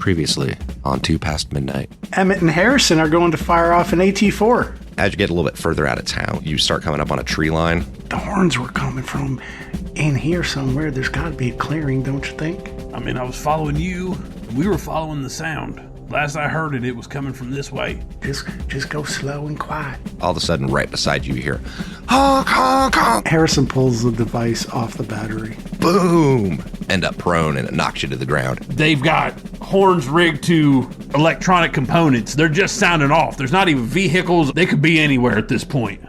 Previously on Two Past Midnight. Emmett and Harrison are going to fire off an AT-4. As you get a little bit further out of town, you start coming up on a tree line. The horns were coming from in here somewhere. There's got to be a clearing, don't you think? I mean, I was following you. We were following the sound. Last I heard it was coming from this way. Just go slow and quiet. All of a sudden, right beside you, you hear, honk, honk, honk. Harrison pulls the device off the battery. Boom! End up prone and it knocks you to the ground. They've got horns rigged to electronic components. They're just sounding off. There's not even vehicles. They could be anywhere at this point.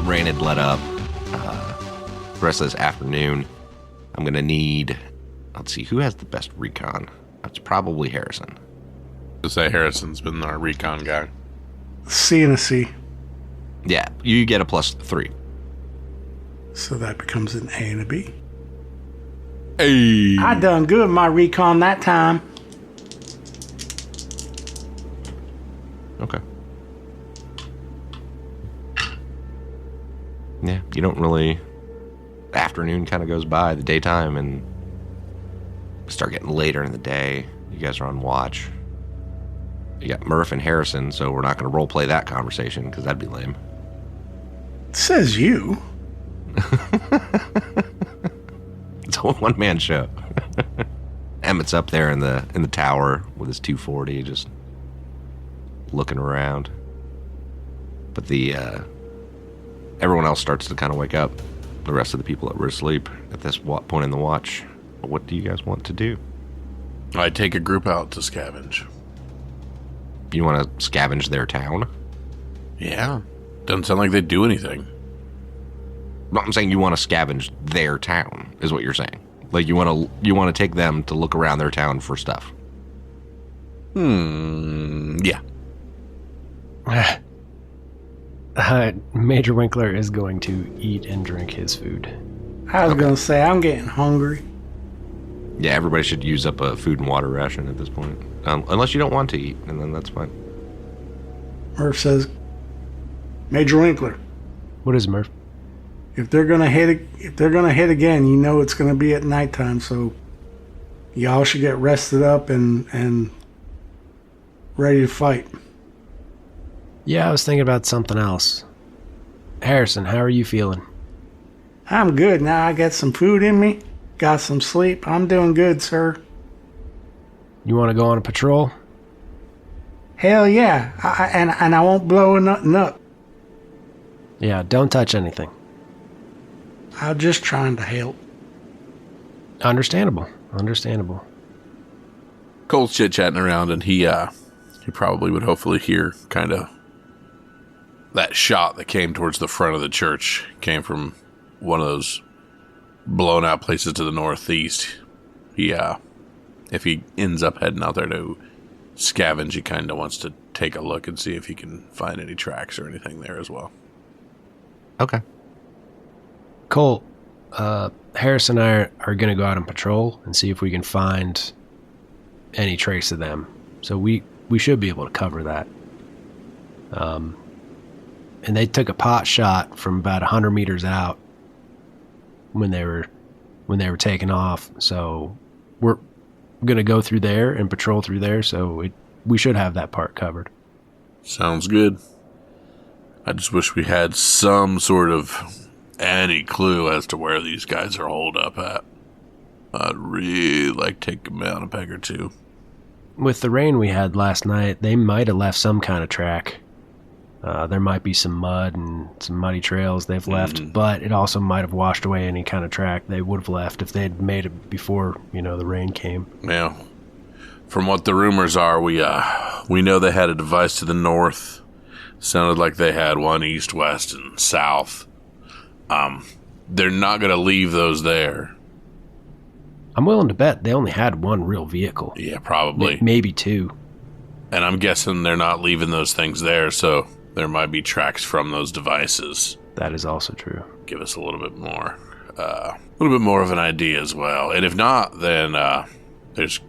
Rain had let up. The rest of this afternoon, I'm going to need, let's see, who has the best recon? It's probably Harrison. To say Harrison's been our recon guy. C and a C. Yeah, you get a +3. So that becomes an A and a B. Hey. I done good my recon that time. Okay. Yeah, you don't really... Afternoon kind of goes by, the daytime, and start getting later in the day. You guys are on watch. You got Murph and Harrison, so we're not going to role-play that conversation, because that'd be lame. Says you. It's a one-man show. Emmett's up there in the tower with his 240, just looking around. But the... everyone else starts to kind of wake up. The rest of the people that were asleep at this point in the watch. What do you guys want to do? I take a group out to scavenge. You want to scavenge their town? Yeah. Doesn't sound like they do anything. No, I'm saying you want to scavenge their town, is what you're saying. Like you want to take them to look around their town for stuff. Yeah. Major Winkler is going to eat and drink his food. I was going to say, I'm getting hungry. Yeah, everybody should use up a food and water ration at this point. Unless you don't want to eat, and then that's fine. Murph says, Major Winkler, What is Murph? if they're gonna hit again, you know it's gonna be at nighttime, so y'all should get rested up and ready to fight. Yeah, I was thinking about something else. Harrison, how are you feeling? I'm good now. I got some food in me, got some sleep. I'm doing good, sir. You want to go on a patrol? Hell yeah, and I won't blow nothing up. Yeah, don't touch anything. I'm just trying to help. Understandable. Cole's chit-chatting around, and he probably would hopefully hear kind of that shot that came towards the front of the church. Came from one of those blown out places to the northeast. If he ends up heading out there to scavenge, he kind of wants to take a look and see if he can find any tracks or anything there as well. Okay. Cole, Harrison and I are going to go out on patrol and see if we can find any trace of them. So we should be able to cover that. And they took a pot shot from about 100 meters out when they were taking off. So we're going to go through there and patrol through there. So we should have that part covered. Sounds good. I just wish we had some sort of any clue as to where these guys are holed up at. I'd really like to take them down a peg or two. With the rain we had last night, they might have left some kind of track. There might be some mud and some muddy trails they've left, but it also might have washed away any kind of track they would have left if they had made it before, the rain came. Yeah. From what the rumors are, we know they had a device to the north. Sounded like they had one east, west, and south. They're not going to leave those there. I'm willing to bet they only had one real vehicle. Yeah, probably. Maybe two. And I'm guessing they're not leaving those things there, so there might be tracks from those devices. That is also true. give us a little bit more of an idea as well. And if not, then there's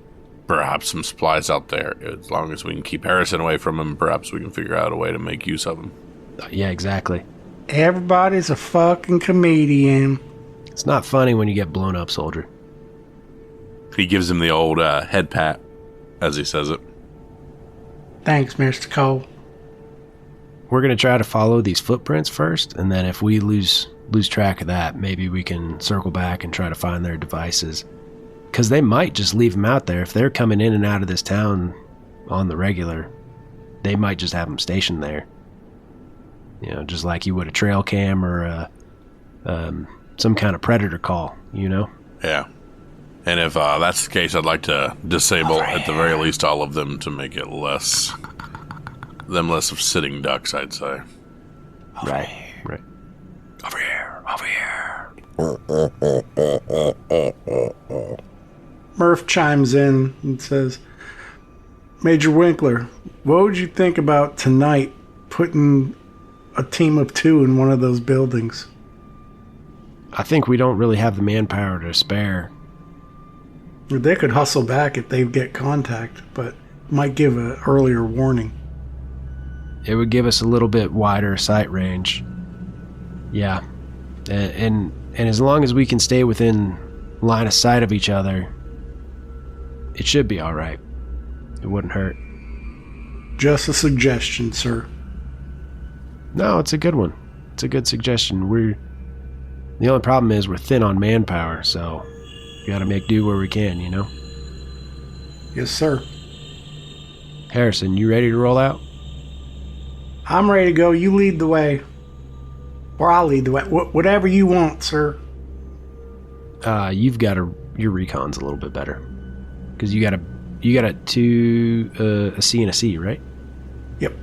perhaps some supplies out there. As long as we can keep Harrison away from him, perhaps we can figure out a way to make use of him. Yeah, exactly. Everybody's a fucking comedian. It's not funny when you get blown up, soldier. He gives him the old head pat as he says it. Thanks, Mr. Cole. We're going to try to follow these footprints first, and then if we lose track of that, maybe we can circle back and try to find their devices. Because they might just leave them out there. If they're coming in and out of this town on the regular, they might just have them stationed there. You know, just like you would a trail cam or some kind of predator call, you know? Yeah. And if that's the case, I'd like to disable, at the very least, all of them to make it less of sitting ducks, I'd say. Right. Over here. Murph chimes in and says, Major Winkler, what would you think about tonight putting a team of 2 in one of those buildings? I think we don't really have the manpower to spare. They could hustle back if they get contact, but might give an earlier warning. It would give us a little bit wider sight range. Yeah. And as long as we can stay within line of sight of each other, it should be all right. It wouldn't hurt. Just a suggestion, sir. No, it's a good one. It's a good suggestion. The only problem is we're thin on manpower, so we gotta make do where we can, you know? Yes, sir. Harrison, you ready to roll out? I'm ready to go. You lead the way. Or I'll lead the way. Whatever you want, sir. Your recon's a little bit better. Because you got a C and a C, right? Yep.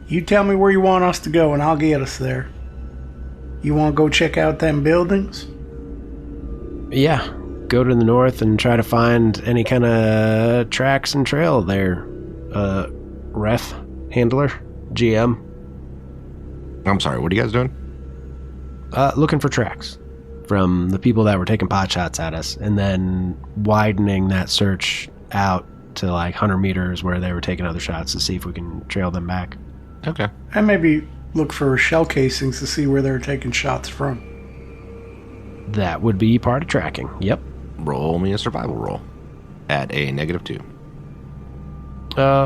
You tell me where you want us to go and I'll get us there. You want to go check out them buildings? Yeah. Go to the north and try to find any kind of tracks and trail there. Ref, handler, GM. I'm sorry, what are you guys doing? Looking for tracks from the people that were taking pot shots at us, and then widening that search out to like 100 meters where they were taking other shots to see if we can trail them back. Okay. And maybe look for shell casings to see where they're taking shots from. That would be part of tracking. Yep. Roll me a survival roll. At a -2.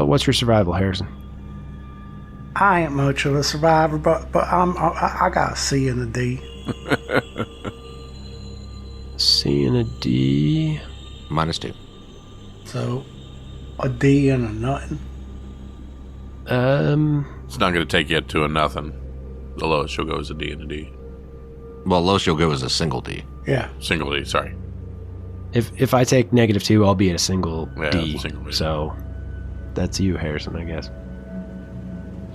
What's your survival, Harrison? I ain't much of a survivor, but I got a C and a D. C and a D. -2. So, a D and a nothing. It's not going to take you to a nothing. The lowest you'll go is a D and a D. Well, lowest you'll go is a single D. Yeah. Single D, sorry. If I take -2, I'll be at a single Yeah, D. single D. So that's you, Harrison, I guess.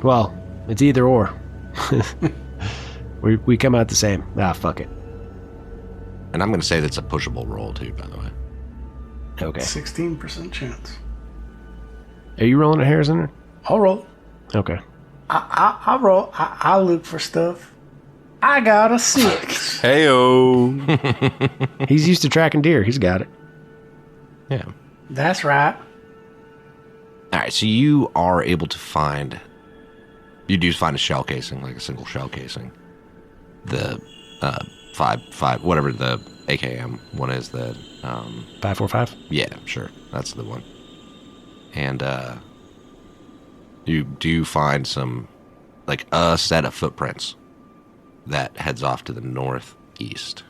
Well, it's either or. we come out the same. Fuck it. And I'm going to say that's a pushable roll, too, by the way. Okay. 16% chance. Are you rolling a Harrison? I'll roll. Okay. I'll roll. I'll look for stuff. I got a 6. Heyo. He's used to tracking deer. He's got it. Yeah. That's right. All right, so you are able to find... You do find a shell casing, like a single shell casing. The 5, whatever the AKM one is, the... 545? Yeah, sure. That's the one. And you do find some, like a set of footprints that heads off to the northeast.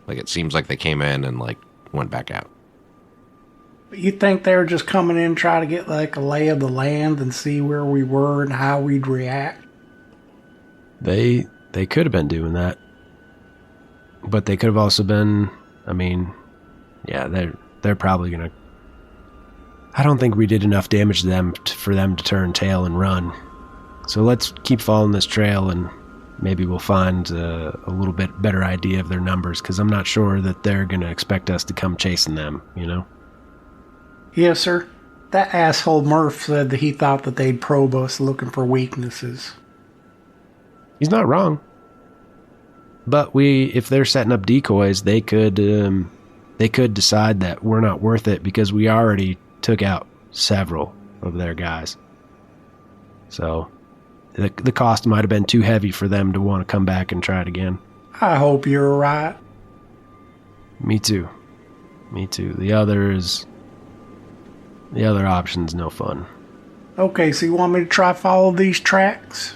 Like it seems like they came in and like went back out. You think they were just coming in trying to get like a lay of the land and see where we were and how we'd react? They could have been doing that. But they could have also been, I mean, yeah, they're probably going to... I don't think we did enough damage to them for them to turn tail and run. So let's keep following this trail and maybe we'll find a little bit better idea of their numbers, because I'm not sure that they're going to expect us to come chasing them, you know? Yes, sir. That asshole Murph said that he thought that they'd probe us looking for weaknesses. He's not wrong. But if they're setting up decoys, they could decide that we're not worth it because we already took out several of their guys. So the cost might have been too heavy for them to want to come back and try it again. I hope you're right. Me too. The other option's no fun. Okay, so you want me to try follow these tracks?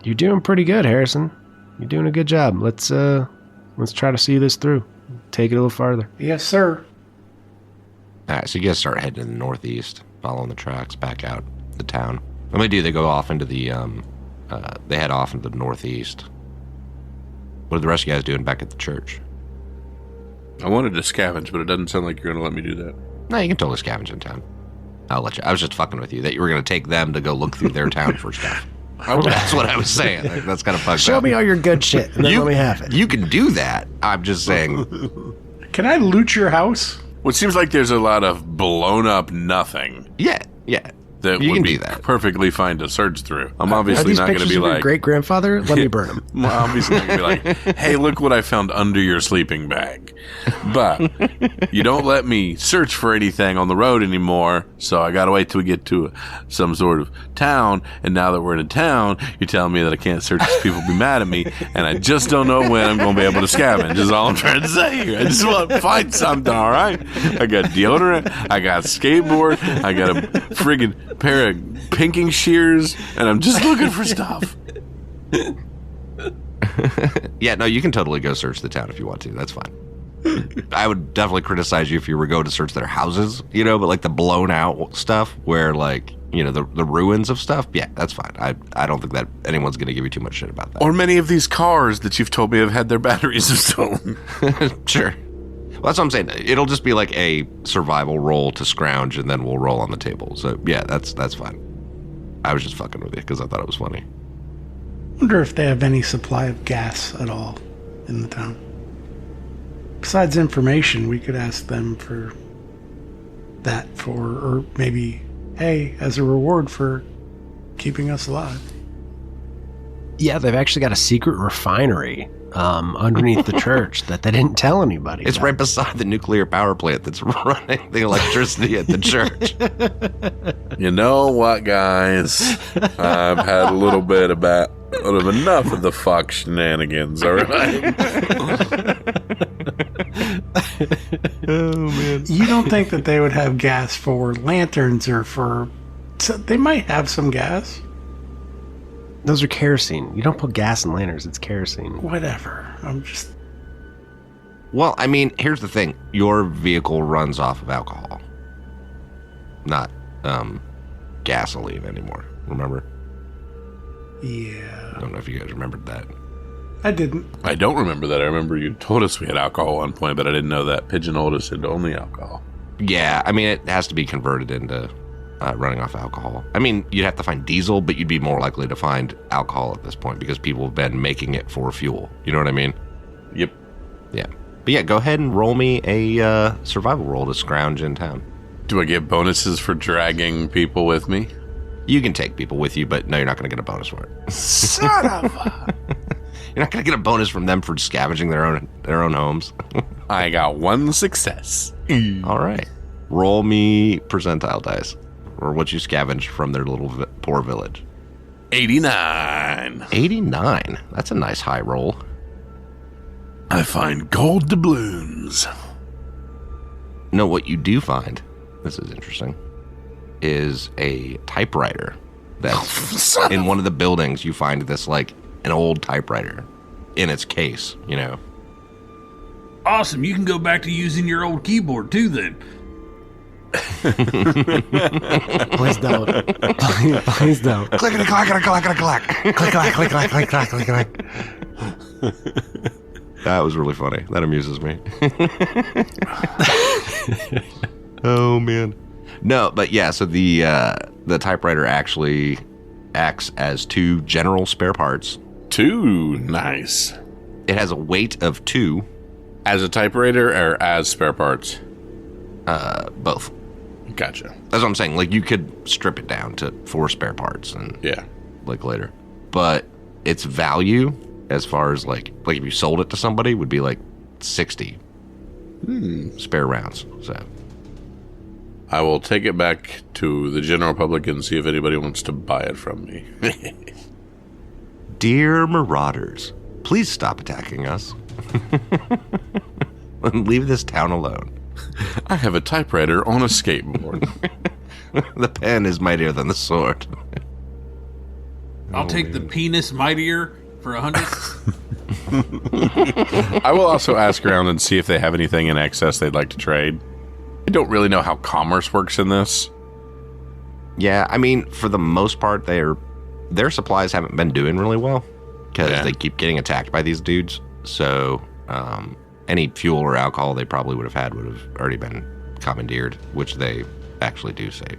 You're doing pretty good, Harrison. You're doing a good job. Let's try to see this through. Take it a little farther. Yes, sir. All right, so you guys start heading to the northeast, following the tracks back out the town. What they do, they go off into the, they head off into the northeast. What are the rest of you guys doing back at the church? I wanted to scavenge, but it doesn't sound like you're going to let me do that. No, you can totally scavenge in town. I'll let you. I was just fucking with you that you were going to take them to go look through their town for stuff. That's what I was saying. Like, that's kind of fucked up. Show me all your good shit, and then let me have it. You can do that. I'm just saying. Can I loot your house? Well, it seems like there's a lot of blown up nothing. Yeah. That You would can be do that. perfectly fine to search through. I'm obviously not going to be like, great grandfather. Let me burn him. I'm obviously not going to be like, hey, look what I found under your sleeping bag. But you don't let me search for anything on the road anymore, so I got to wait till we get to some sort of town. And now that we're in a town, you're telling me that I can't search because people will be mad at me, and I just don't know when I'm going to be able to scavenge. Is all I'm trying to say here. I just want to find something. All right, I got deodorant, I got skateboard, I got a friggin' pair of pinking shears, and I'm just looking for stuff. Yeah, no, you can totally go search the town if you want to. That's fine. I would definitely criticize you if you were going to search their houses, but like the blown out stuff where like, the ruins of stuff. Yeah, that's fine. I don't think that anyone's going to give you too much shit about that. Or many of these cars that you've told me have had their batteries stolen. Sure. Well, that's what I'm saying. It'll just be like a survival roll to scrounge, and then we'll roll on the table. So, yeah, that's fine. I was just fucking with you because I thought it was funny. Wonder if they have any supply of gas at all in the town. Besides information, we could ask them for that or maybe, hey, as a reward for keeping us alive. Yeah, they've actually got a secret refinery underneath the church that they didn't tell anybody. It's right beside the nuclear power plant that's running the electricity at the church. You know what, guys? I've had a little bit of enough of the fuck shenanigans, all right? Oh, man. You don't think that they would have gas for lanterns or for... So they might have some gas. Those are kerosene. You don't put gas in lanterns. It's kerosene. Whatever. I'm just... Well, I mean, here's the thing. Your vehicle runs off of alcohol. Not gasoline anymore. Remember? Yeah. I don't know if you guys remembered that. I didn't. I don't remember that. I remember you told us we had alcohol at one point, but I didn't know that. Pigeonholed us into only alcohol. Yeah, I mean, it has to be converted into running off alcohol. I mean, you'd have to find diesel, but you'd be more likely to find alcohol at this point because people have been making it for fuel. You know what I mean? Yep. Yeah. But yeah, go ahead and roll me a survival roll to scrounge in town. Do I get bonuses for dragging people with me? You can take people with you, but no, you're not going to get a bonus for it. Son of a... You're not going to get a bonus from them for scavenging their own homes. I got one success. All right. Roll me percentile dice, or what you scavenged from their little poor village. 89. 89. That's a nice high roll. I find gold doubloons. No, what you do find, this is interesting, is a typewriter that's in one of the buildings. You find this, like, an old typewriter in its case, Awesome. You can go back to using your old keyboard, too, then. Please don't. Please don't. Clickety clack, clack, clack, clack. Click, clack, click, clack, click, clack, click, clack. That was really funny. That amuses me. Oh, man. No, but yeah, so the typewriter actually acts as 2 general spare parts. 2. Nice. It has a weight of 2. As a typewriter or as spare parts? Both. Gotcha. That's what I'm saying. Like, you could strip it down to 4 spare parts and Yeah. like later. But its value as far as like if you sold it to somebody, would be like 60 spare rounds. So I will take it back to the general public and see if anybody wants to buy it from me. Dear marauders, please stop attacking us. And leave this town alone. I have a typewriter on a skateboard. The pen is mightier than the sword. I'll take the penis mightier for 100. I will also ask around and see if they have anything in excess they'd like to trade. I don't really know how commerce works in this. Yeah, I mean, for the most part, their supplies haven't been doing really well because they keep getting attacked by these dudes. So any fuel or alcohol they probably would have already been commandeered, which they actually do save.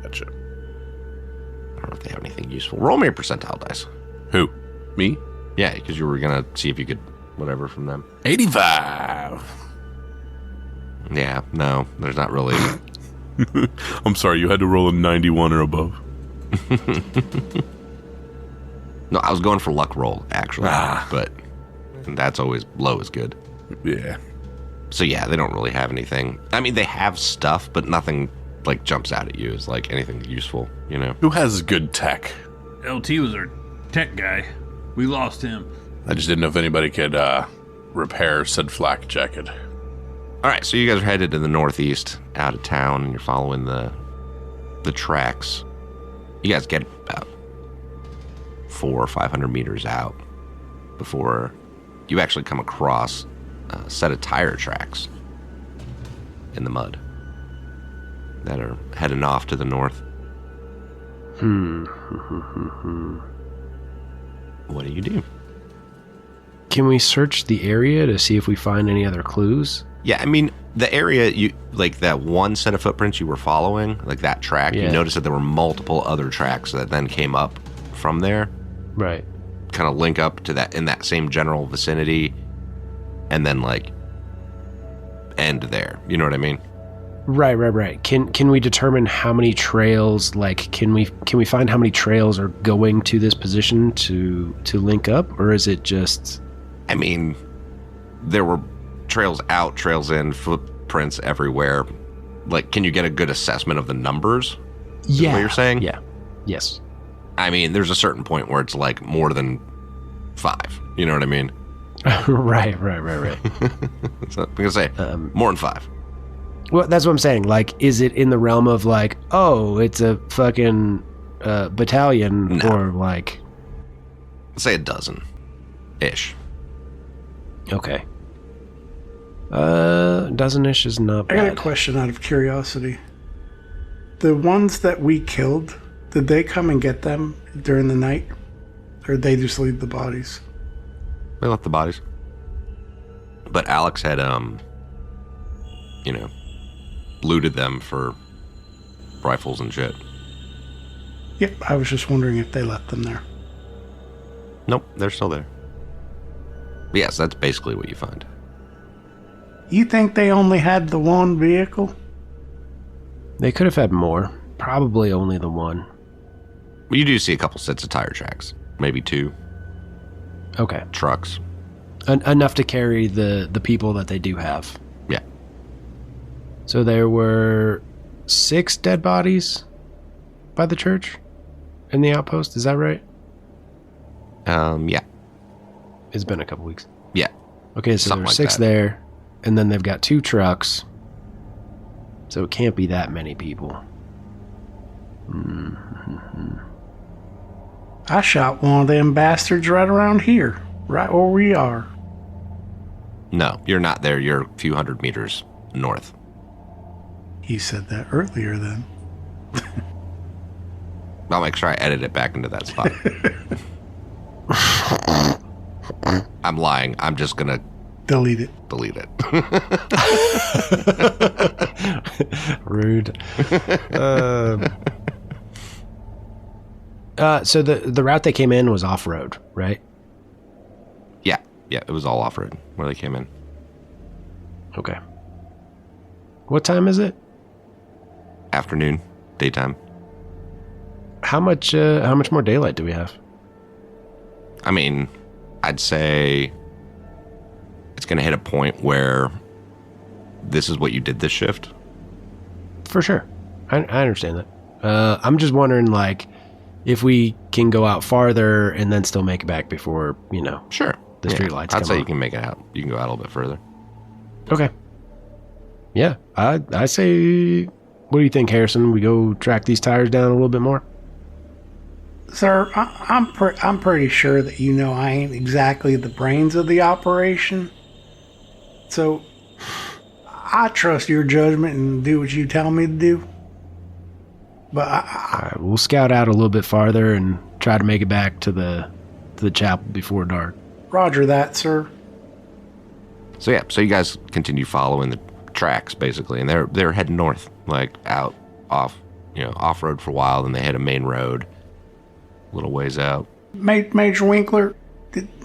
Gotcha. I don't know if they have anything useful. Roll me a percentile dice. Who? Me? Yeah, because you were going to see if you could whatever from them. 85. Yeah, no, there's not really. I'm sorry, you had to roll a 91 or above. No, I was going for luck roll, actually. But that's always low is good. Yeah. So yeah, they don't really have anything. I mean, they have stuff, but nothing like jumps out at you as like anything useful, you know? Who has good tech? LT was our tech guy. We lost him. I just didn't know if anybody could repair said flak jacket. All right, so you guys are headed to the northeast, out of town, and you're following the tracks. You guys get about 400 or 500 meters out before you actually come across a set of tire tracks in the mud that are heading off to the north. What do you do? Can we search the area to see if we find any other clues? Yeah, I mean, the area, you like that one set of footprints you were following, like that track, you noticed that there were multiple other tracks that then came up from there. Right. Kind of link up to that in that same general vicinity and then like end there. You know what I mean? Right. Can we determine how many trails, like, can we find how many trails are going to this position to link up, or is it just... I mean, there were trails out, trails in, footprints everywhere. Like, can you get a good assessment of the numbers? Is what you're saying? Yeah. Yes. I mean, there's a certain point where it's like more than 5. You know what I mean? Right. So I'm gonna say more than 5. Well, that's what I'm saying. Like, is it in the realm of like, oh, it's a fucking battalion, or like... Let's say a dozen-ish. Okay. Dozen-ish is not bad. I got a question out of curiosity. The ones that we killed, did they come and get them during the night? Or did they just leave the bodies? They left the bodies. But Alex had, looted them for rifles and shit. Yep, I was just wondering if they left them there. Nope, they're still there. But yes, that's basically what you find. You think they only had the one vehicle? They could have had more. Probably only the one. Well, you do see a couple sets of tire tracks. Maybe 2. Okay. Trucks. Enough to carry the people that they do have. Yeah. So there were 6 dead bodies by the church in the outpost. Is that right? Yeah. It's been a couple weeks. Yeah. Okay, so there's 6 there, and then they've got 2 trucks. So it can't be that many people. I shot one of them bastards right around here, right where we are. No, you're not there. You're a few hundred meters north. He said that earlier then. I'll make sure I edit it back into that spot. I'm lying. I'm just going to delete it. Rude. So the route they came in was off-road, right? Yeah, it was all off-road where they came in. Okay. What time is it? Afternoon, daytime. How much more daylight do we have? I mean, I'd say it's going to hit a point where this is what you did this shift. For sure. I understand that. I'm just wondering, like, if we can go out farther and then still make it back before, Sure. the street lights I'd come say on. you can make it out. You can go out a little bit further. Okay. Yeah, I say, what do you think, Harrison? We go track these tires down a little bit more? Sir, I'm pretty sure that I ain't exactly the brains of the operation. So, I trust your judgment and do what you tell me to do. But All right, we'll scout out a little bit farther and try to make it back to the chapel before dark. Roger that, sir. So you guys continue following the tracks basically, and they're heading north, like out off road for a while. Then they hit a main road, a little ways out. Major Winkler,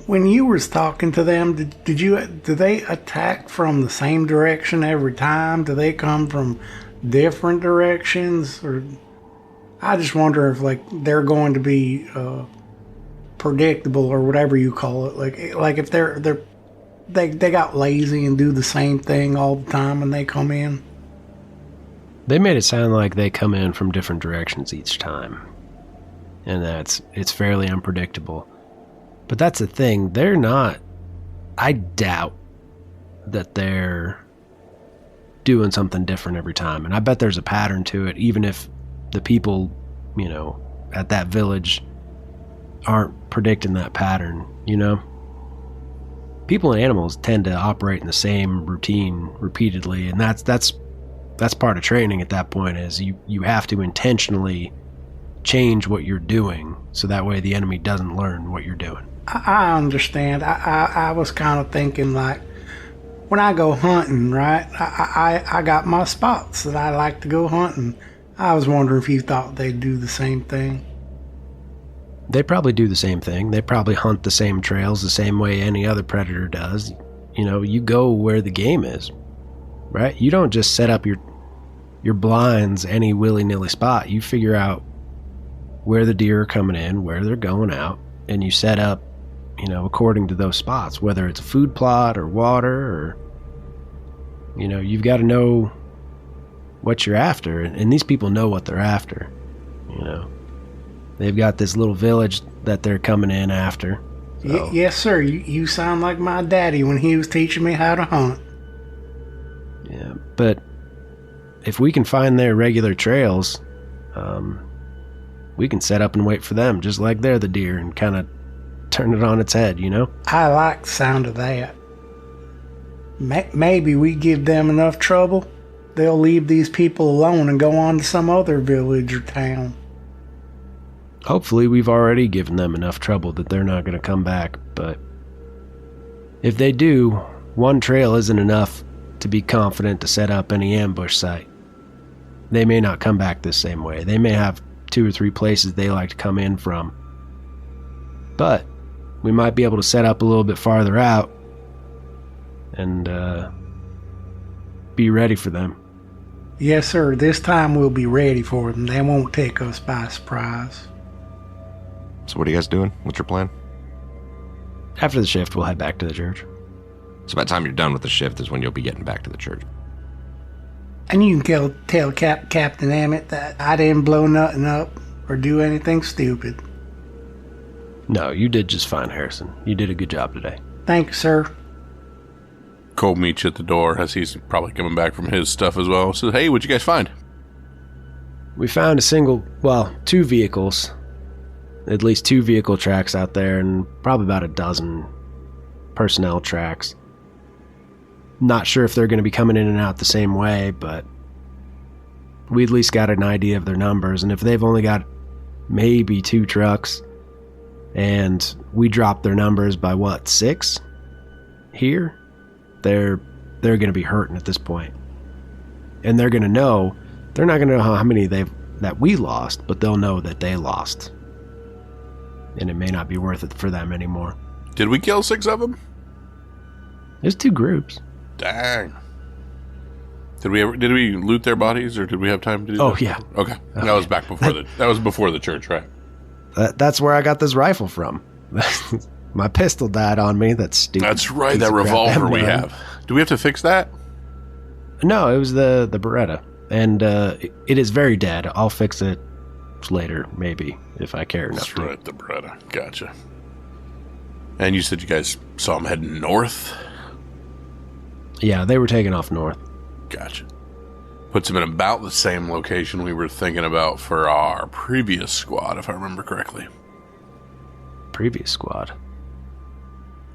when you was talking to them, do they attack from the same direction every time? Do they come from different directions? Or I just wonder if they're going to be predictable or whatever you call it. Like if they got lazy and do the same thing all the time when they come in. They made it sound like they come in from different directions each time, and it's fairly unpredictable. But that's the thing, they're not. I doubt that they're doing something different every time, and I bet there's a pattern to it, even if the people at that village aren't predicting that pattern. People and animals tend to operate in the same routine repeatedly, and that's part of training at that point. Is you have to intentionally change what you're doing so that way the enemy doesn't learn what you're doing. I understand. I was kind of thinking when I go hunting, right? I got my spots that I like to go hunting. I was wondering if you thought they'd do the same thing. They probably do the same thing. They probably hunt the same trails the same way any other predator does. You go where the game is, right? You don't just set up your blinds any willy-nilly spot. You figure out where the deer are coming in, where they're going out, and you set up, according to those spots, whether it's a food plot or water or, you've got to know what you're after. And these people know what they're after, They've got this little village that they're coming in after. So. Yes, sir. You sound like my daddy when he was teaching me how to hunt. Yeah, but if we can find their regular trails, we can set up and wait for them, just like they're the deer, and kind of turn it on its head, I like the sound of that. Maybe we give them enough trouble, they'll leave these people alone and go on to some other village or town. Hopefully we've already given them enough trouble that they're not going to come back, but if they do, one trail isn't enough to be confident to set up any ambush site. They may not come back this same way. They may have 2 or 3 places they like to come in from. But we might be able to set up a little bit farther out and be ready for them. Yes, sir. This time we'll be ready for them. They won't take us by surprise. So what are you guys doing? What's your plan? After the shift, we'll head back to the church. So by the time you're done with the shift is when you'll be getting back to the church. And you can tell Captain Emmett that I didn't blow nothing up or do anything stupid. No, you did just fine, Harrison. You did a good job today. Thank you, sir. Cole meets you at the door as he's probably coming back from his stuff as well. Says, hey, what'd you guys find? We found 2 vehicles. At least 2 vehicle tracks out there, and probably about a dozen personnel tracks. Not sure if they're going to be coming in and out the same way, but we at least got an idea of their numbers. And if they've only got maybe 2 trucks, and we dropped their numbers by 6 here, they're going to be hurting at this point. And they're going to know, they're not going to know how many that we lost, but they'll know that they lost. And it may not be worth it for them anymore. Did we kill 6 of them? There's 2 groups. Dang. Did we loot their bodies, or did we have time to do that? Oh, yeah. Okay. That was back before that was before the church, right? That's where I got this rifle from. My pistol died on me. That's stupid. That's right, piece that of crap. revolver we have. Do we have to fix that? No, it was the Beretta. And it is very dead. I'll fix it later, maybe, if I care enough That's to. right, the Beretta. Gotcha. And you said you guys saw them heading north? Yeah, they were taking off north. Gotcha. Puts them in about the same location we were thinking about for our previous squad, if I remember correctly. Previous squad.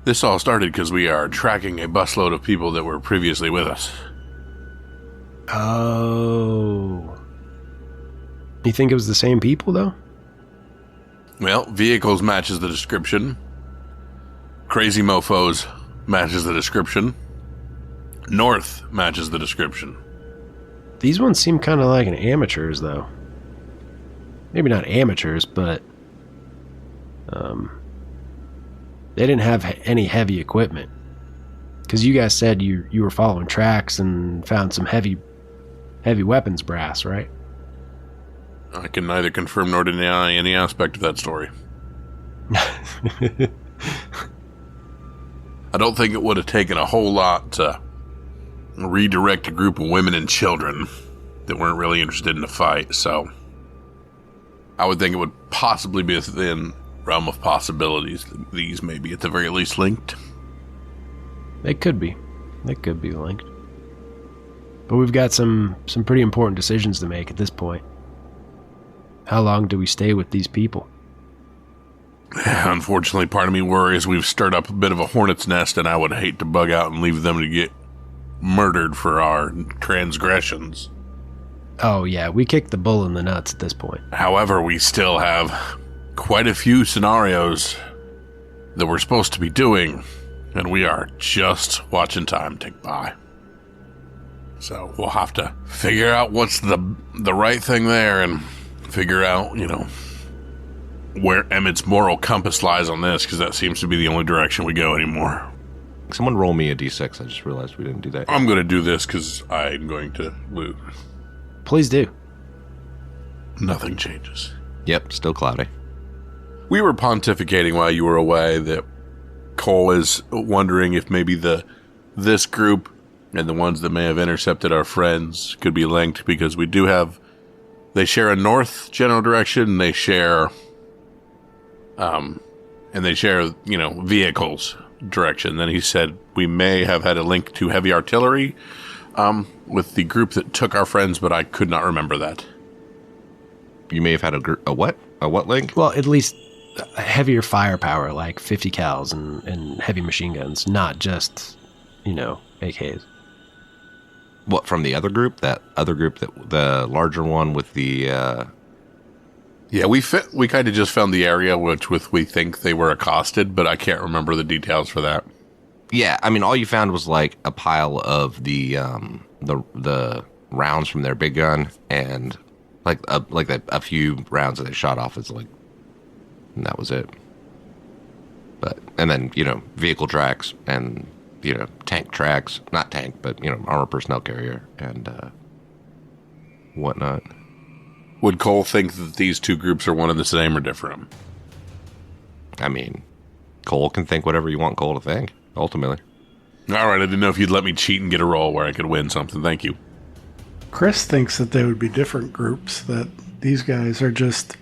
This all started because we are tracking a busload of people that were previously with us. Oh. You think it was the same people, though? Well, vehicles matches the description. Crazy mofos matches the description. North matches the description. These ones seem kind of like an amateurs, though. Maybe not amateurs, but they didn't have any heavy equipment. Because you guys said you were following tracks and found some heavy weapons brass, right? I can neither confirm nor deny any aspect of that story. I don't think it would have taken a whole lot to redirect a group of women and children that weren't really interested in the fight, so I would think it would possibly be within realm of possibilities. These may be at the very least linked. They could be. They could be linked. But we've got some pretty important decisions to make at this point. How long do we stay with these people? Unfortunately, part of me worries we've stirred up a bit of a hornet's nest, and I would hate to bug out and leave them to get murdered for our transgressions. Oh, yeah, we kicked the bull in the nuts at this point. However, we still have quite a few scenarios that we're supposed to be doing, and we are just watching time tick by. So we'll have to figure out what's the right thing there and figure out, where Emmett's moral compass lies on this, because that seems to be the only direction we go anymore. Someone roll me a d6. I just realized we didn't do that. I'm going to do this because I'm going to lose. Please do. Nothing changes. Yep, still cloudy. We were pontificating while you were away that Cole is wondering if maybe this group and the ones that may have intercepted our friends could be linked, because we do have... They share a north general direction, and they share... vehicles direction. Then he said we may have had a link to heavy artillery with the group that took our friends, but I could not remember that. You may have had a what? A what link? Well, at least heavier firepower, like 50 cals and heavy machine guns, not just, AKs. What, from the other group? That other group, the larger one with the... Yeah, we kind of just found the area with we think they were accosted, but I can't remember the details for that. Yeah, I mean, all you found was like a pile of the rounds from their big gun, and a few rounds that they shot off. And that was it. And then vehicle tracks and tank tracks, not tank, but armor personnel carrier and whatnot. Would Cole think that these two groups are one and the same or different? I mean, Cole can think whatever you want Cole to think, ultimately. All right, I didn't know if you'd let me cheat and get a roll where I could win something. Thank you. Chris thinks that they would be different groups, that these guys are just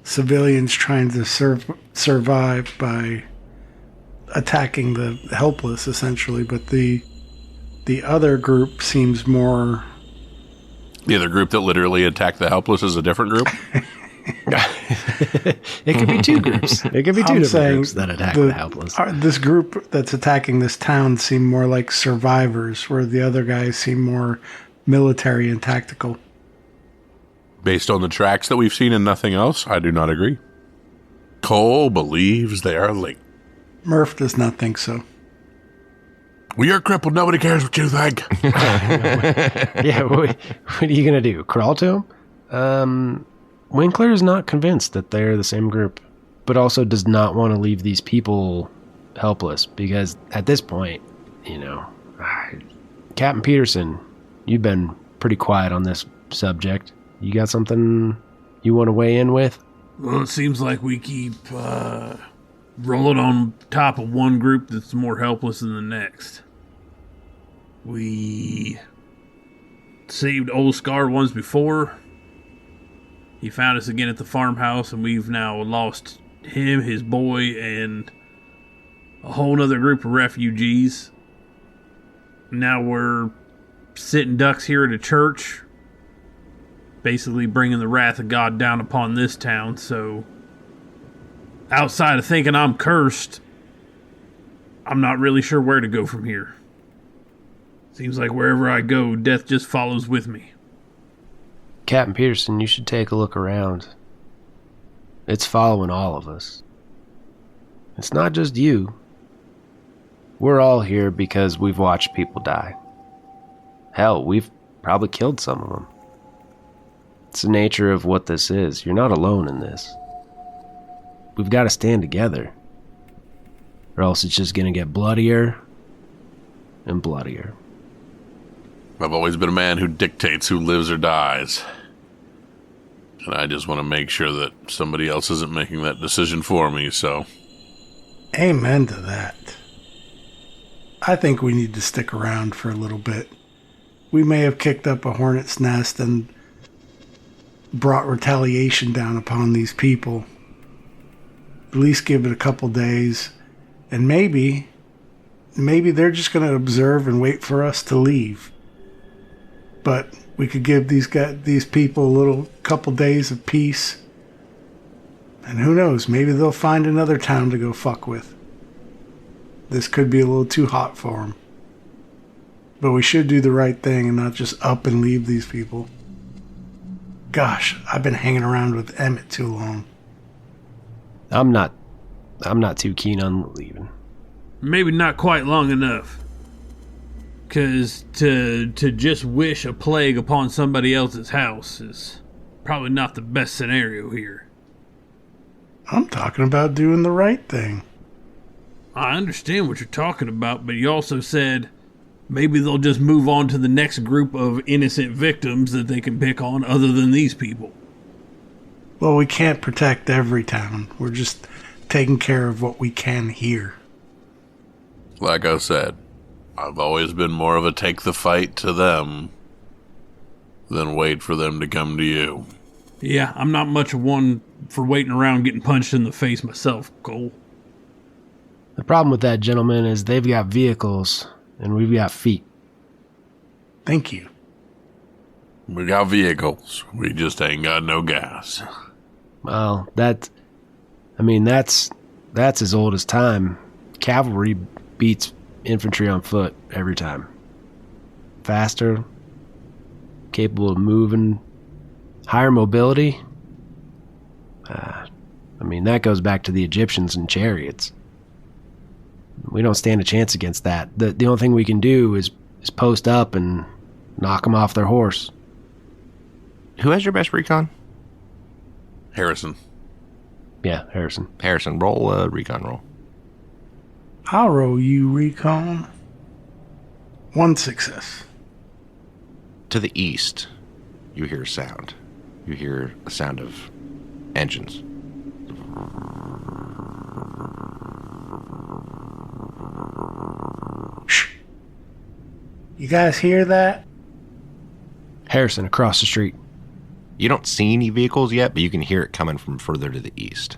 civilians trying to survive by attacking the helpless, essentially, but the other group seems more... The other group that literally attacked the helpless is a different group? It could be two groups. It could be two different groups that attack the helpless. This group that's attacking this town seem more like survivors, where the other guys seem more military and tactical. Based on the tracks that we've seen and nothing else, I do not agree. Cole believes they are linked. Murph does not think so. We are crippled. Nobody cares what you think. Yeah, what are you going to do? Crawl to him? Winkler is not convinced that they're the same group, but also does not want to leave these people helpless, because at this point, Captain Peterson, you've been pretty quiet on this subject. You got something you want to weigh in with? Well, it seems like we keep rolling on top of one group that's more helpless than the next. We saved old scarred ones before. He found us again at the farmhouse, and we've now lost him, his boy, and a whole other group of refugees. Now we're sitting ducks here at a church, basically bringing the wrath of God down upon this town. So outside of thinking I'm cursed, I'm not really sure where to go from here. Seems like wherever I go, death just follows with me. Captain Peterson, you should take a look around. It's following all of us. It's not just you. We're all here because we've watched people die. Hell, we've probably killed some of them. It's the nature of what this is. You're not alone in this. We've got to stand together, or else it's just going to get bloodier and bloodier. I've always been a man who dictates who lives or dies. And I just want to make sure that somebody else isn't making that decision for me, so... Amen to that. I think we need to stick around for a little bit. We may have kicked up a hornet's nest and brought retaliation down upon these people. At least give it a couple days, and maybe they're just going to observe and wait for us to leave. But we could give these people a little couple days of peace, and who knows, maybe they'll find another town to go fuck with. This could be a little too hot for them. But we should do the right thing and not just up and leave these people. Gosh, I've been hanging around with Emmett too long. I'm not too keen on leaving. Maybe not quite long enough. Because to just wish a plague upon somebody else's house is probably not the best scenario here. I'm talking about doing the right thing. I understand what you're talking about, but you also said maybe they'll just move on to the next group of innocent victims that they can pick on other than these people. Well, we can't protect every town. We're just taking care of what we can here. Like I said, I've always been more of a take the fight to them than wait for them to come to you. Yeah, I'm not much of one for waiting around getting punched in the face myself, Cole. The problem with that, gentleman, is they've got vehicles and we've got feet. Thank you. We got vehicles. We just ain't got no gas. Well, that's as old as time. Cavalry beats infantry on foot every time. Faster, capable of moving, higher mobility. That goes back to the Egyptians and chariots. We don't stand a chance against that. The only thing we can do is post up and knock them off their horse. Who has your best recon? Harrison. Yeah, Harrison. Harrison, roll a recon roll. I'll roll you recon. 1 success. To the east, you hear sound. You hear a sound of engines. Shh. You guys hear that? Harrison, across the street. You don't see any vehicles yet, but you can hear it coming from further to the east.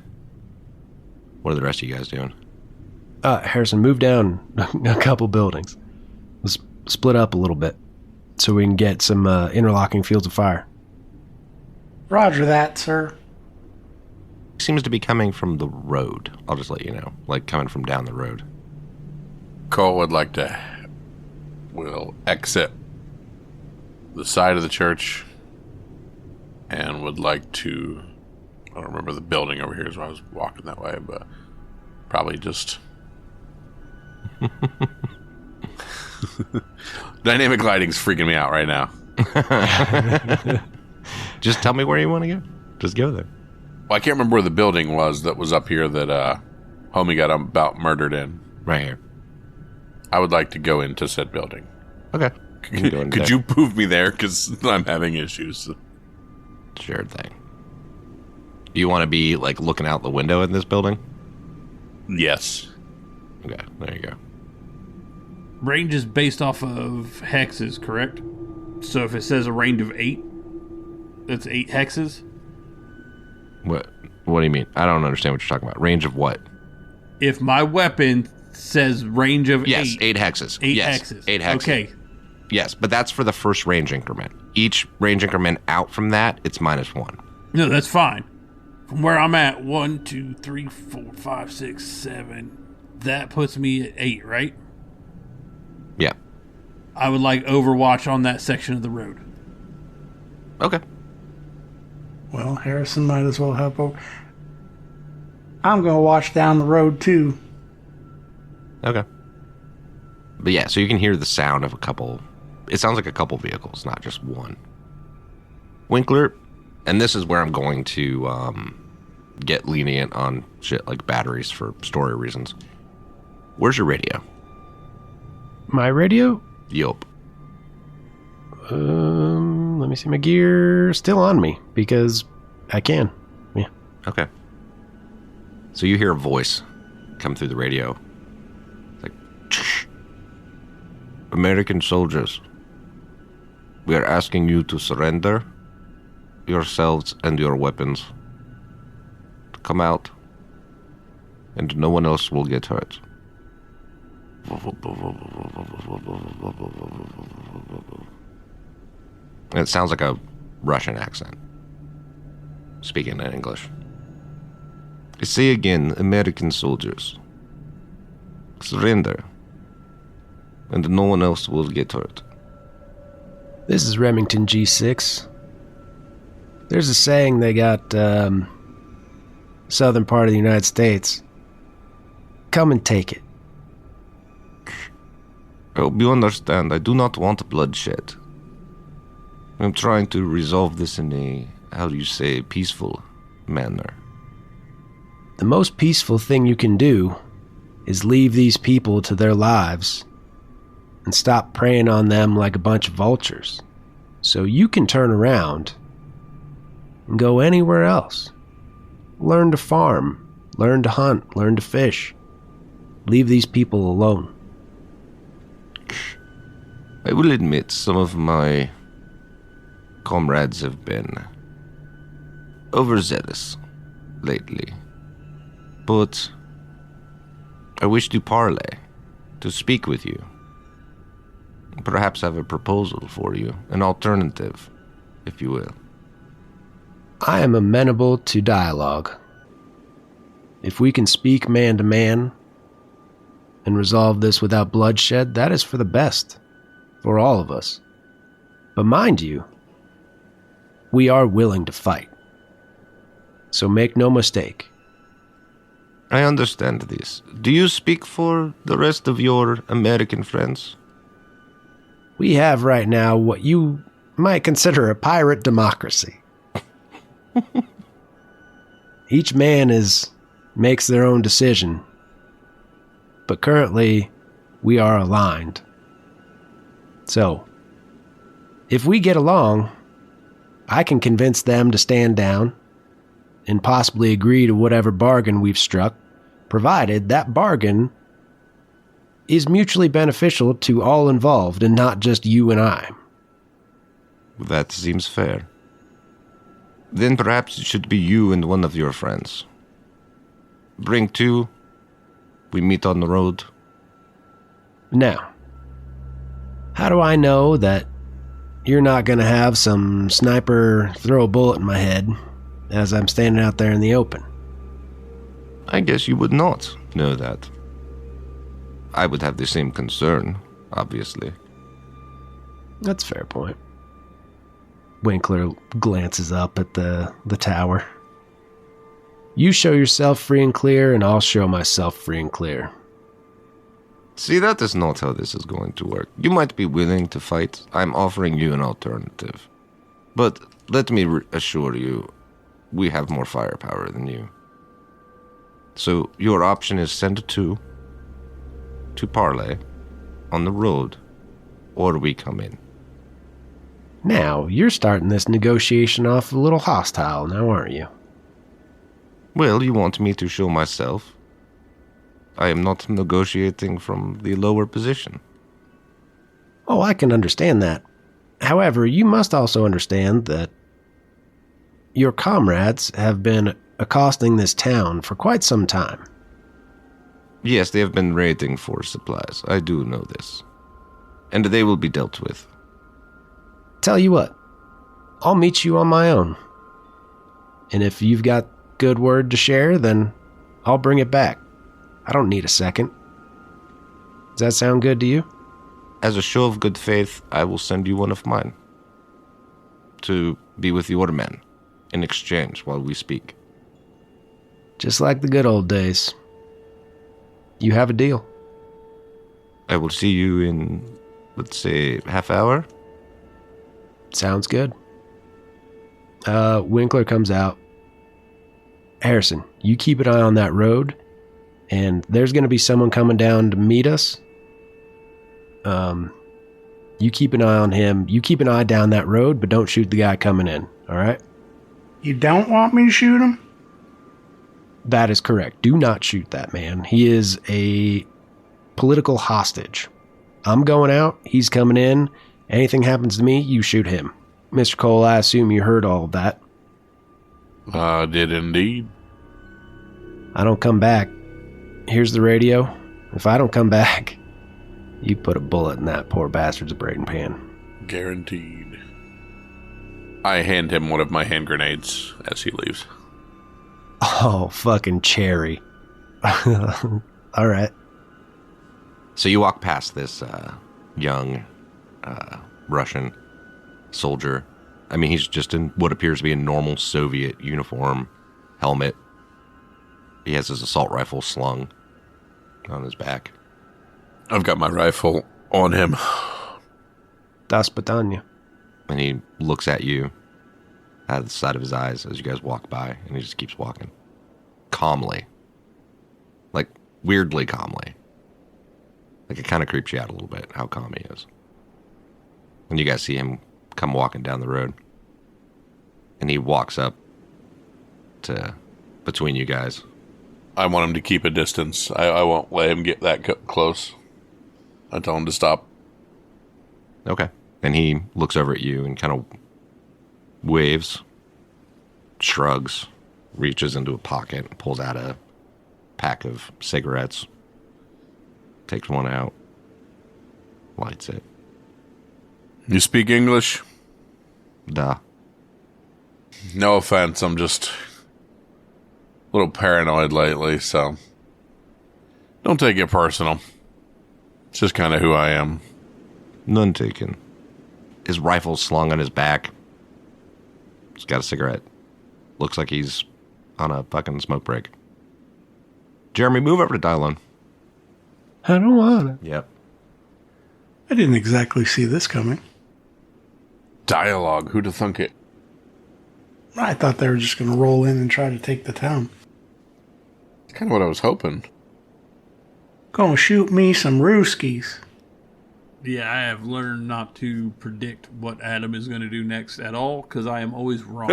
What are the rest of you guys doing? Harrison, move down a couple buildings. Let's split up a little bit so we can get some interlocking fields of fire. Roger that, sir. Seems to be coming from the road. I'll just let you know. Like coming from down the road. Cole would like to... will exit the side of the church and would like to... I don't remember the building over here, so I was walking that way, but probably just... Dynamic lighting's freaking me out right now. Just tell me where you want to go. Just go there. Well, I can't remember where the building was that was up here that homie got about murdered in. Right here. I would like to go into said building. Okay. Could you move me there? Because I'm having issues. Sure thing. Do you want to be like looking out the window in this building? Yes. Okay, there you go. Range is based off of hexes, correct? So if it says a range of 8, that's 8 hexes? What do you mean? I don't understand what you're talking about. Range of what? If my weapon says range of 8. Yes, 8 hexes. 8 yes, hexes. 8 hexes. Okay. Yes, but that's for the first range increment. Each range increment out from that, it's -1. No, that's fine. From where I'm at, 1, 2, 3, 4, 5, 6, 7. That puts me at 8, right? Yeah. I would like Overwatch on that section of the road. Okay. Well, Harrison might as well help over. I'm going to watch down the road, too. Okay. But yeah, so you can hear the sound of a couple. It sounds like a couple vehicles, not just one. Winkler, and this is where I'm going to get lenient on shit like batteries for story reasons. Where's your radio? My radio? Yup. Let me see. My gear still on me because I can. Yeah. Okay. So you hear a voice come through the radio. It's like, "Shh. American soldiers, we are asking you to surrender yourselves and your weapons. Come out, and no one else will get hurt." And it sounds like a Russian accent, speaking in English. I say again, American soldiers, surrender, and no one else will get hurt. This is Remington G6. There's a saying they got, southern part of the United States. Come and take it. I hope you understand, I do not want bloodshed. I'm trying to resolve this in a, how do you say, peaceful manner. The most peaceful thing you can do is leave these people to their lives and stop preying on them like a bunch of vultures. So you can turn around and go anywhere else. Learn to farm, learn to hunt, learn to fish. Leave these people alone. I will admit some of my comrades have been overzealous lately. But I wish to parley, to speak with you. Perhaps have a proposal for you, an alternative, if you will. I am amenable to dialogue. If we can speak man to man and resolve this without bloodshed, that is for the best, for all of us. But mind you, we are willing to fight. So make no mistake. I understand this. Do you speak for the rest of your American friends? We have right now what you might consider a pirate democracy. Each man makes their own decision. But currently, we are aligned. So, if we get along, I can convince them to stand down and possibly agree to whatever bargain we've struck, provided that bargain is mutually beneficial to all involved and not just you and I. That seems fair. Then perhaps it should be you and one of your friends. Bring two. We meet on the road. Now, how do I know that you're not going to have some sniper throw a bullet in my head as I'm standing out there in the open? I guess you would not know that. I would have the same concern, obviously. That's a fair point. Winkler glances up at the tower. You show yourself free and clear, and I'll show myself free and clear. See, that is not how this is going to work. You might be willing to fight. I'm offering you an alternative. But let me assure you, we have more firepower than you. So your option is send two to parley on the road, or we come in. Now, you're starting this negotiation off a little hostile now, aren't you? Well, you want me to show myself? I am not negotiating from the lower position. Oh, I can understand that. However, you must also understand that your comrades have been accosting this town for quite some time. Yes, they have been raiding for supplies. I do know this. And they will be dealt with. Tell you what, I'll meet you on my own. And if you've got good word to share, then I'll bring it back. I don't need a second. Does that sound good to you? As a show of good faith, I will send you one of mine. To be with your men in exchange while we speak. Just like the good old days. You have a deal. I will see you in, let's say, half hour. Sounds good. Winkler comes out. Harrison, you keep an eye on that road, and there's going to be someone coming down to meet us. You keep an eye on him. You keep an eye down that road, but don't shoot the guy coming in, all right? You don't want me to shoot him? That is correct. Do not shoot that man. He is a political hostage. I'm going out. He's coming in. Anything happens to me, you shoot him. Mr. Cole, I assume you heard all of that. I did indeed. I don't come back. Here's the radio. If I don't come back, you put a bullet in that poor bastard's brain pan. Guaranteed. I hand him one of my hand grenades as he leaves. Oh, fucking cherry. All right. So you walk past this young Russian soldier. I mean, he's just in what appears to be a normal Soviet uniform, helmet. He has his assault rifle slung on his back. I've got my rifle on him. Das Patanya. And he looks at you out of the side of his eyes as you guys walk by, and he just keeps walking. Calmly. Like, weirdly calmly. Like, it kind of creeps you out a little bit, how calm he is. And you guys see him come walking down the road. And he walks up to between you guys. I want him to keep a distance. I won't let him get that close. I tell him to stop. Okay. And he looks over at you and kind of waves, shrugs, reaches into a pocket, and pulls out a pack of cigarettes, takes one out, lights it. You speak English? Duh. No offense, I'm just a little paranoid lately, so don't take it personal. It's just kind of who I am. None taken. His rifle's slung on his back. He's got a cigarette. Looks like he's on a fucking smoke break. Jeremy, move over to Dylon. I don't want to. Yep. I didn't exactly see this coming. Dialogue, who'd have thunk it? I thought they were just going to roll in and try to take the town. It's kind of what I was hoping. Gonna shoot me some Rooskies. Yeah, I have learned not to predict what Adam is going to do next at all, because I am always wrong.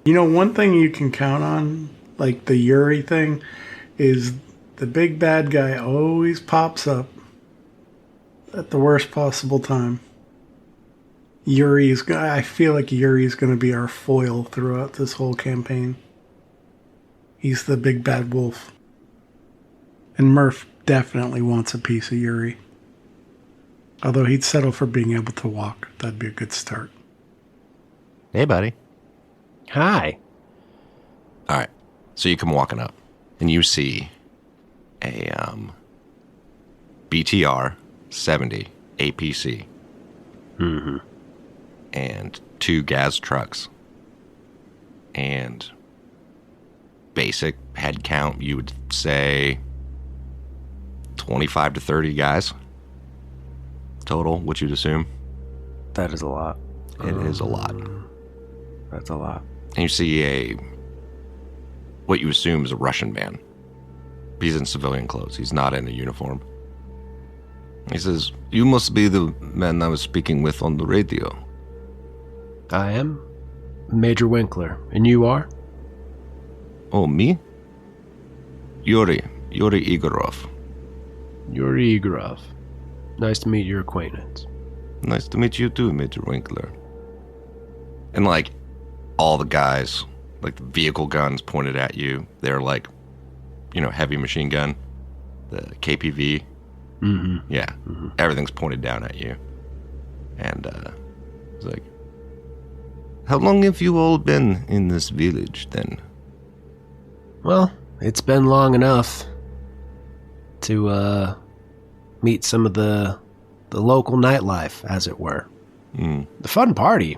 You know, one thing you can count on, like the Yuri thing, is the big bad guy always pops up at the worst possible time. I feel like Yuri's going to be our foil throughout this whole campaign. He's the big bad wolf. And Murph definitely wants a piece of Yuri. Although he'd settle for being able to walk. That'd be a good start. Hey, buddy. Hi. All right. So you come walking up, and you see a BTR 70 APC. Mm-hmm. And 2 gas trucks. And basic head count, you would say 25 to 30 guys total, what you'd assume. That is a lot. It is a lot. That's a lot. And you see what you assume is a Russian man. He's in civilian clothes. He's not in a uniform. He says, "You must be the man I was speaking with on the radio." I am Major Winkler. And you are? Oh, me? Yuri Igorov. Yuri Igorov. Nice to meet your acquaintance. Nice to meet you too, Major Winkler. And like, all the guys, like the vehicle guns pointed at you, they're like, heavy machine gun, the KPV. Mm-hmm. Yeah, everything's pointed down at you. And it's like, how long have you all been in this village then? Well, it's been long enough to meet some of the local nightlife, as it were. The fun party.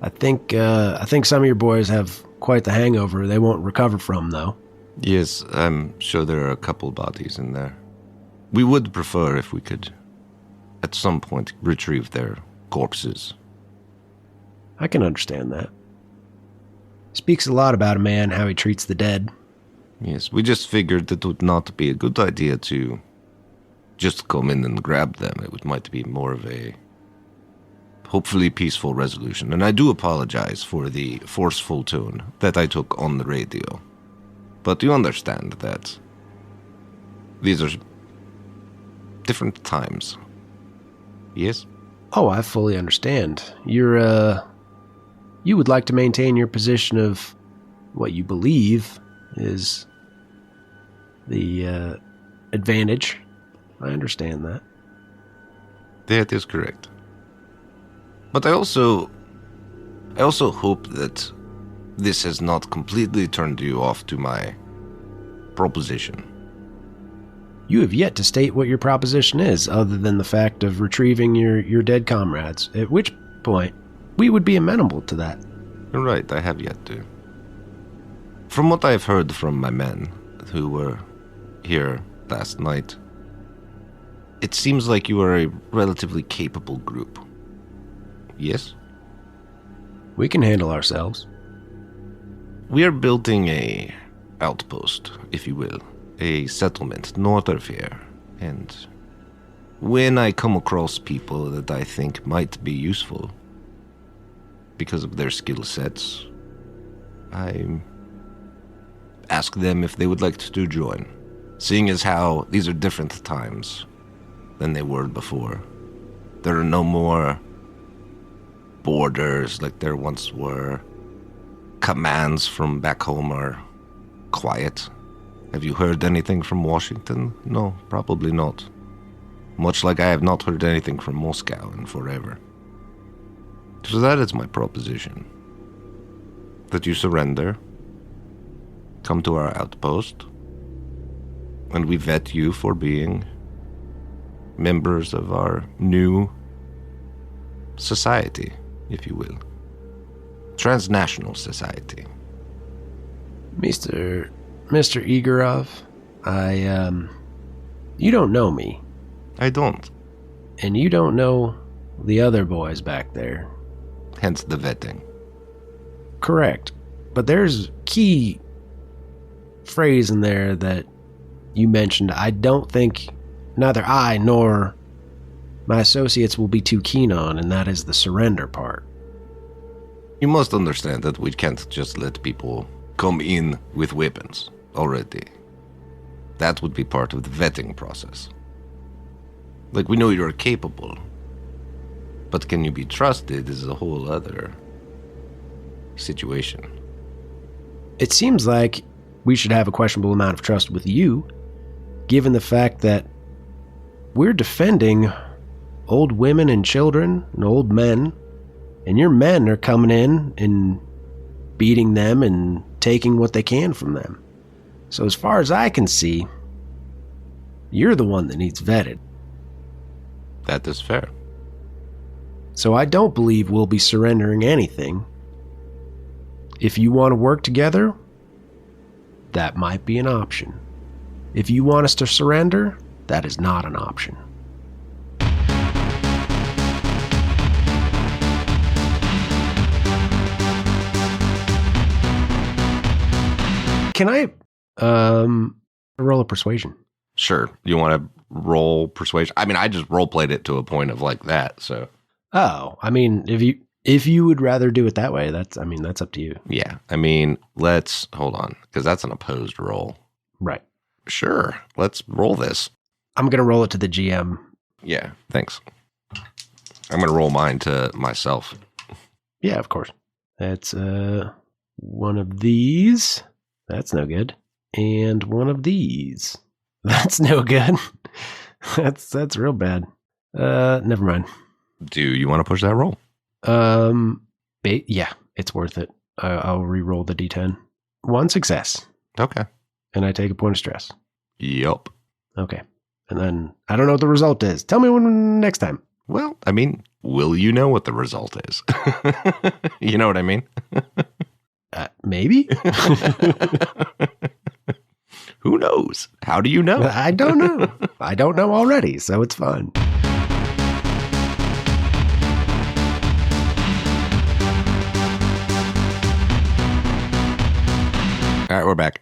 I think some of your boys have quite the hangover they won't recover from, though. Yes, I'm sure there are a couple bodies in there. We would prefer if we could, at some point, retrieve their corpses. I can understand that. Speaks a lot about a man, how he treats the dead. Yes, we just figured that it would not be a good idea to just come in and grab them. It might be more of a hopefully peaceful resolution. And I do apologize for the forceful tone that I took on the radio. But you understand that these are different times. Yes? Oh, I fully understand. You would like to maintain your position of what you believe is the advantage. I understand that. That is correct. But I also hope that this has not completely turned you off to my proposition. You have yet to state what your proposition is, other than the fact of retrieving your dead comrades, at which point we would be amenable to that. You're right, I have yet to. From what I've heard from my men who were here last night, it seems like you are a relatively capable group. Yes? We can handle ourselves. We are building a outpost, if you will, a settlement north of here, and when I come across people that I think might be useful because of their skill sets, I ask them if they would like to join, seeing as how these are different times than they were before. There are no more borders like there once were. Commands from back home are quiet. Have you heard anything from Washington? No, probably not. Much like I have not heard anything from Moscow in forever. So that is my proposition. That you surrender, come to our outpost, and we vet you for being members of our new society, if you will. Transnational society. Mr. Igorov, you don't know me. I don't. And you don't know the other boys back there. Hence the vetting. Correct. But there's key phrase in there that you mentioned I don't think neither I nor my associates will be too keen on, and that is the surrender part. You must understand that we can't just let people come in with weapons already. That would be part of the vetting process. Like, we know you're capable, but can you be trusted is a whole other situation. It seems like we should have a questionable amount of trust with you, given the fact that we're defending old women and children and old men, and your men are coming in and beating them and taking what they can from them. So as far as I can see, you're the one that needs vetted. That is fair. So I don't believe we'll be surrendering anything. If you want to work together, that might be an option. If you want us to surrender, that is not an option. Can I roll a persuasion? Sure. You want to roll persuasion? I mean, I just role-played it to a point of like that, so. Oh, I mean, if you would rather do it that way, that's up to you. Yeah. I mean, let's hold on, because that's an opposed roll. Right. Sure. Let's roll this. I'm going to roll it to the GM. Yeah, thanks. I'm going to roll mine to myself. Yeah, of course. That's one of these. That's no good. And one of these. That's no good. That's real bad. Never mind. Do you want to push that roll? Yeah, it's worth it. I'll re-roll the D10. One success. Okay. And I take a point of stress. Yup. Okay. And then I don't know what the result is. Tell me when next time. Well, I mean, will you know what the result is? You know what I mean? Maybe? Who knows? How do you know? I don't know. I don't know already, so it's fun. All right, we're back.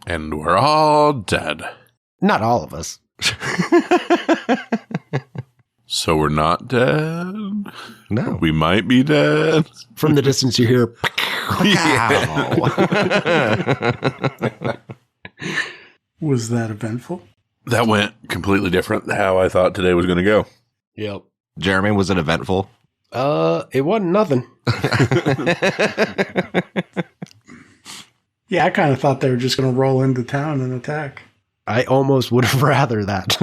And we're all dead. Not all of us. So we're not dead? No. We might be dead. From the distance you hear... Was that eventful? That went completely different than how I thought today was going to go. Yep. Jeremy, was it eventful? It wasn't nothing. Yeah, I kind of thought they were just going to roll into town and attack. I almost would have rather that.